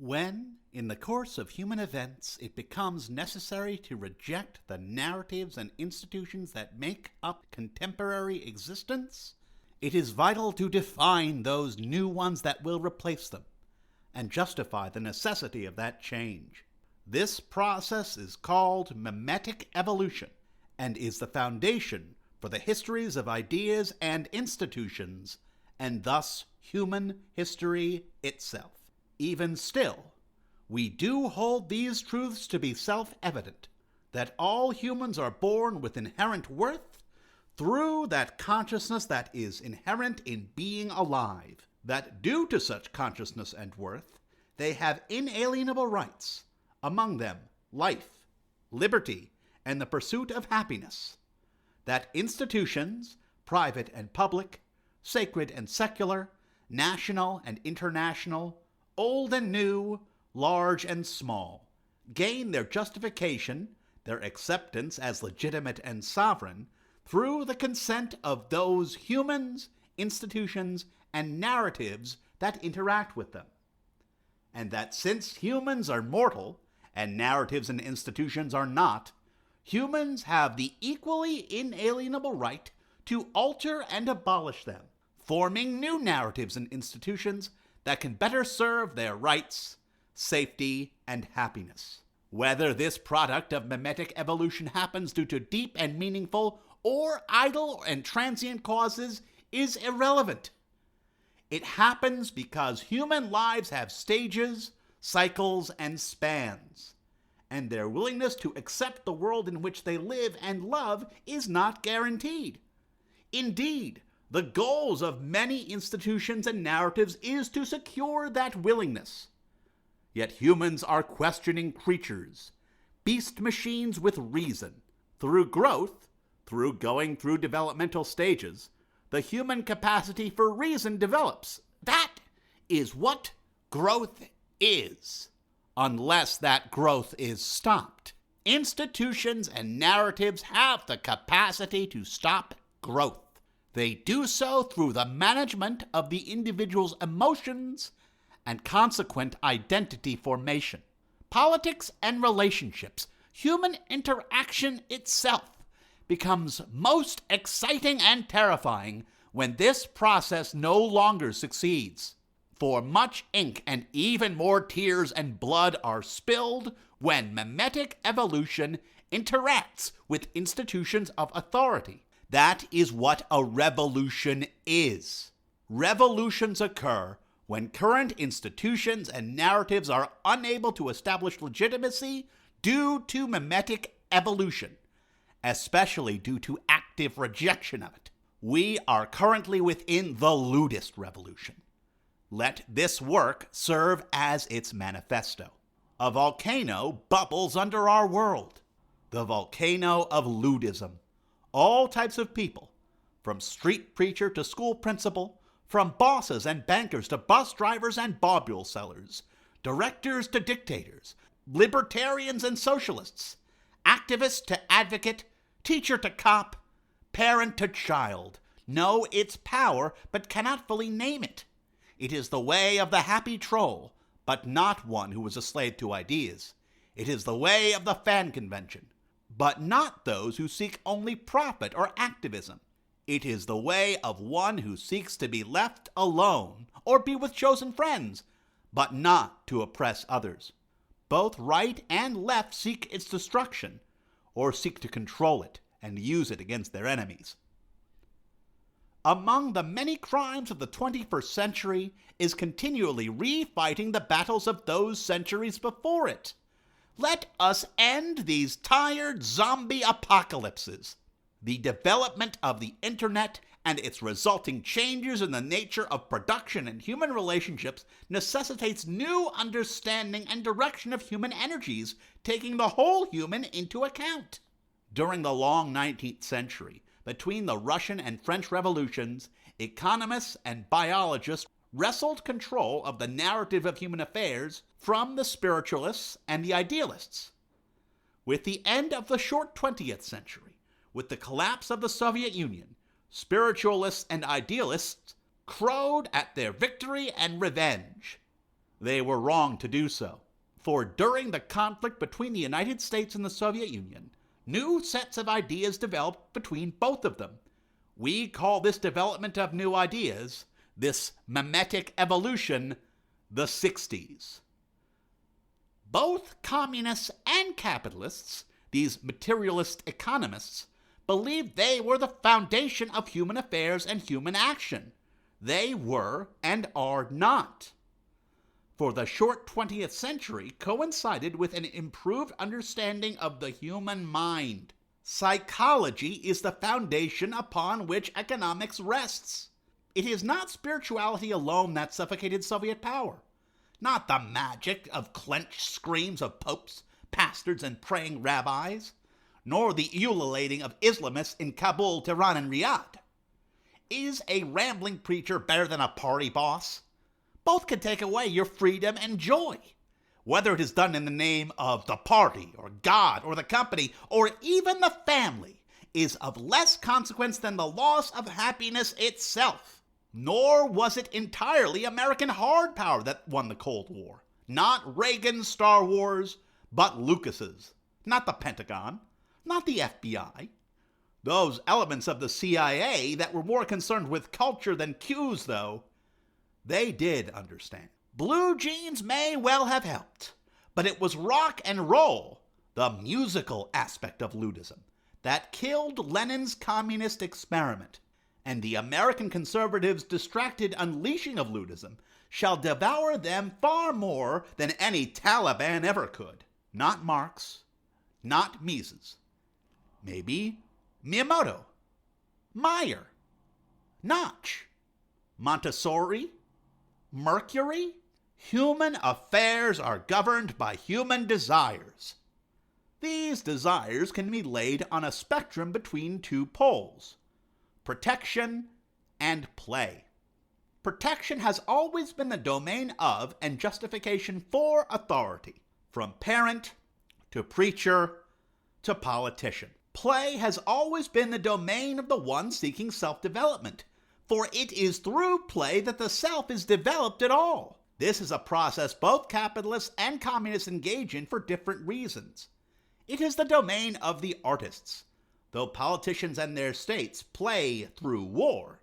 When, in the course of human events, it becomes necessary to reject the narratives and institutions that make up contemporary existence, it is vital to define those new ones that will replace them and justify the necessity of that change. This process is called mimetic evolution and is the foundation for the histories of ideas and institutions, and thus human history itself. Even still, we do hold these truths to be self-evident, that all humans are born with inherent worth through that consciousness that is inherent in being alive, that due to such consciousness and worth, they have inalienable rights, among them life, liberty, and the pursuit of happiness, that institutions, private and public, sacred and secular, national and international, old and new, large and small, gain their justification, their acceptance as legitimate and sovereign, through the consent of those humans, institutions, and narratives that interact with them. And that since humans are mortal, and narratives and institutions are not, humans have the equally inalienable right to alter and abolish them, forming new narratives and institutions that can better serve their rights, safety, and happiness. Whether this product of mimetic evolution happens due to deep and meaningful or idle and transient causes is irrelevant. It happens because human lives have stages, cycles, and spans, and their willingness to accept the world in which they live and love is not guaranteed. Indeed, the goals of many institutions and narratives is to secure that willingness. Yet humans are questioning creatures, beast machines with reason. Through growth, through going through developmental stages, the human capacity for reason develops. That is what growth is, unless that growth is stopped. Institutions and narratives have the capacity to stop growth. They do so through the management of the individual's emotions and consequent identity formation. Politics and relationships, human interaction itself, becomes most exciting and terrifying when this process no longer succeeds. For much ink and even more tears and blood are spilled when mimetic evolution interacts with institutions of authority. That is what a revolution is. Revolutions occur when current institutions and narratives are unable to establish legitimacy due to mimetic evolution, especially due to active rejection of it. We are currently within the Ludist revolution. Let this work serve as its manifesto. A volcano bubbles under our world. The volcano of Ludism. All types of people, from street preacher to school principal, from bosses and bankers to bus drivers and bobule sellers, directors to dictators, libertarians and socialists, activist to advocate, teacher to cop, parent to child, know its power but cannot fully name it. It is the way of the happy troll, but not one who is a slave to ideas. It is the way of the fan convention, but not those who seek only profit or activism. It is the way of one who seeks to be left alone or be with chosen friends, but not to oppress others. Both right and left seek its destruction, or seek to control it and use it against their enemies. Among the many crimes of the 21st century is continually refighting the battles of those centuries before it. Let us end these tired zombie apocalypses. The development of the internet and its resulting changes in the nature of production and human relationships necessitates new understanding and direction of human energies, taking the whole human into account. During the long 19th century, between the Russian and French revolutions, economists and biologists wrestled control of the narrative of human affairs from the spiritualists and the idealists. With the end of the short 20th century, with the collapse of the Soviet Union, spiritualists and idealists crowed at their victory and revenge. They were wrong to do so, for during the conflict between the United States and the Soviet Union, new sets of ideas developed between both of them. We call this development of new ideas, this mimetic evolution, the 60s. Both communists and capitalists, these materialist economists, believed they were the foundation of human affairs and human action. They were and are not. For the short 20th century coincided with an improved understanding of the human mind. Psychology is the foundation upon which economics rests. It is not spirituality alone that suffocated Soviet power, not the magic of clenched screams of popes, pastors, and praying rabbis, nor the ululating of Islamists in Kabul, Tehran, and Riyadh. Is a rambling preacher better than a party boss? Both can take away your freedom and joy. Whether it is done in the name of the party, or God, or the company, or even the family, is of less consequence than the loss of happiness itself. Nor was it entirely American hard power that won the Cold War. Not Reagan's Star Wars, but Lucas's. Not the Pentagon, not the FBI. Those elements of the CIA that were more concerned with culture than cues, though, they did understand. Blue jeans may well have helped, but it was rock and roll, the musical aspect of Ludism, that killed Lenin's communist experiment, and the American conservatives' distracted unleashing of Ludism shall devour them far more than any Taliban ever could. Not Marx, not Mises, maybe Miyamoto, Meyer, Notch, Montessori, Mercury. Human affairs are governed by human desires. These desires can be laid on a spectrum between two poles, protection and play. Protection has always been the domain of and justification for authority, from parent to preacher to politician. Play has always been the domain of the one seeking self-development, for it is through play that the self is developed at all. This is a process both capitalists and communists engage in for different reasons. It is the domain of the artists, though politicians and their states play through war.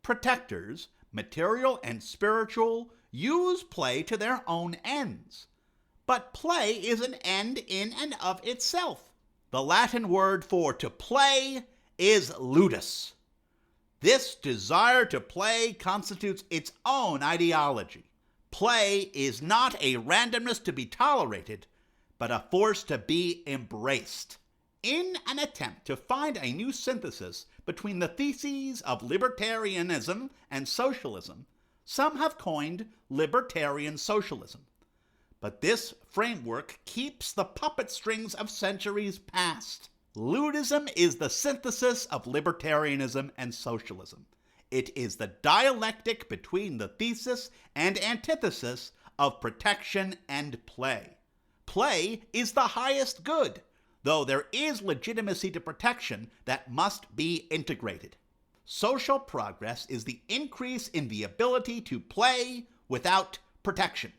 Protectors, material and spiritual, use play to their own ends. But play is an end in and of itself. The Latin word for to play is ludus. This desire to play constitutes its own ideology. Play is not a randomness to be tolerated, but a force to be embraced. In an attempt to find a new synthesis between the theses of libertarianism and socialism, some have coined libertarian socialism. But this framework keeps the puppet strings of centuries past. Ludism is the synthesis of libertarianism and socialism. It is the dialectic between the thesis and antithesis of protection and play. Play is the highest good, though there is legitimacy to protection that must be integrated. Social progress is the increase in the ability to play without protection.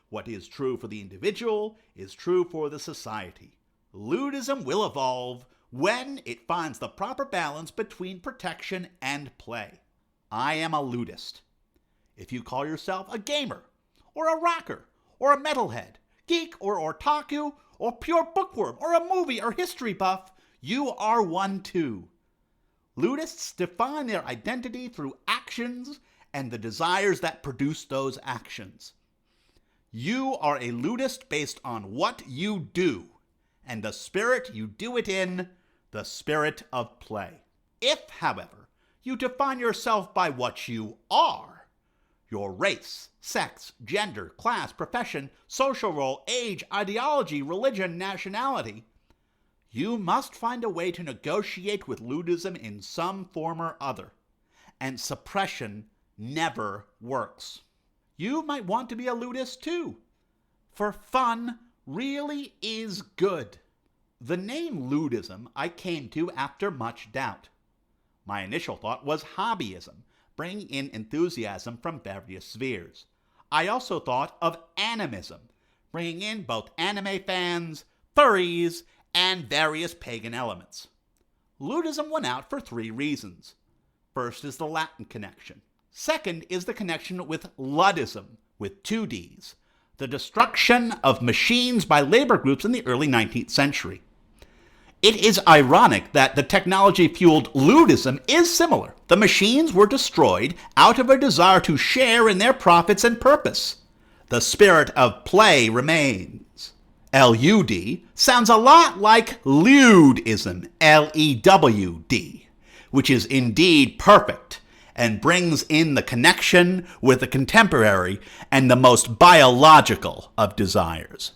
What is true for the individual is true for the society. Ludism will evolve when it finds the proper balance between protection and play. I am a ludist. If you call yourself a gamer, or a rocker, or a metalhead, geek or otaku, or pure bookworm, or a movie or history buff, you are one too. Ludists define their identity through actions and the desires that produce those actions. You are a ludist based on what you do, and the spirit you do it in, the spirit of play. If, however, you define yourself by what you are, your race, sex, gender, class, profession, social role, age, ideology, religion, nationality, you must find a way to negotiate with ludism in some form or other, and suppression never works. You might want to be a ludist too, for fun really is good. The name ludism I came to after much doubt. My initial thought was hobbyism, bringing in enthusiasm from various spheres. I also thought of animism, bringing in both anime fans, furries, and various pagan elements. Ludism won out for 3 reasons. First is the Latin connection. Second is the connection with Ludism, with 2 Ds, the destruction of machines by labor groups in the early 19th century. It is ironic that the technology-fueled Ludism is similar. The machines were destroyed out of a desire to share in their profits and purpose. The spirit of play remains. LUD sounds a lot like Ludism, LEWD, which is indeed perfect and brings in the connection with the contemporary and the most biological of desires.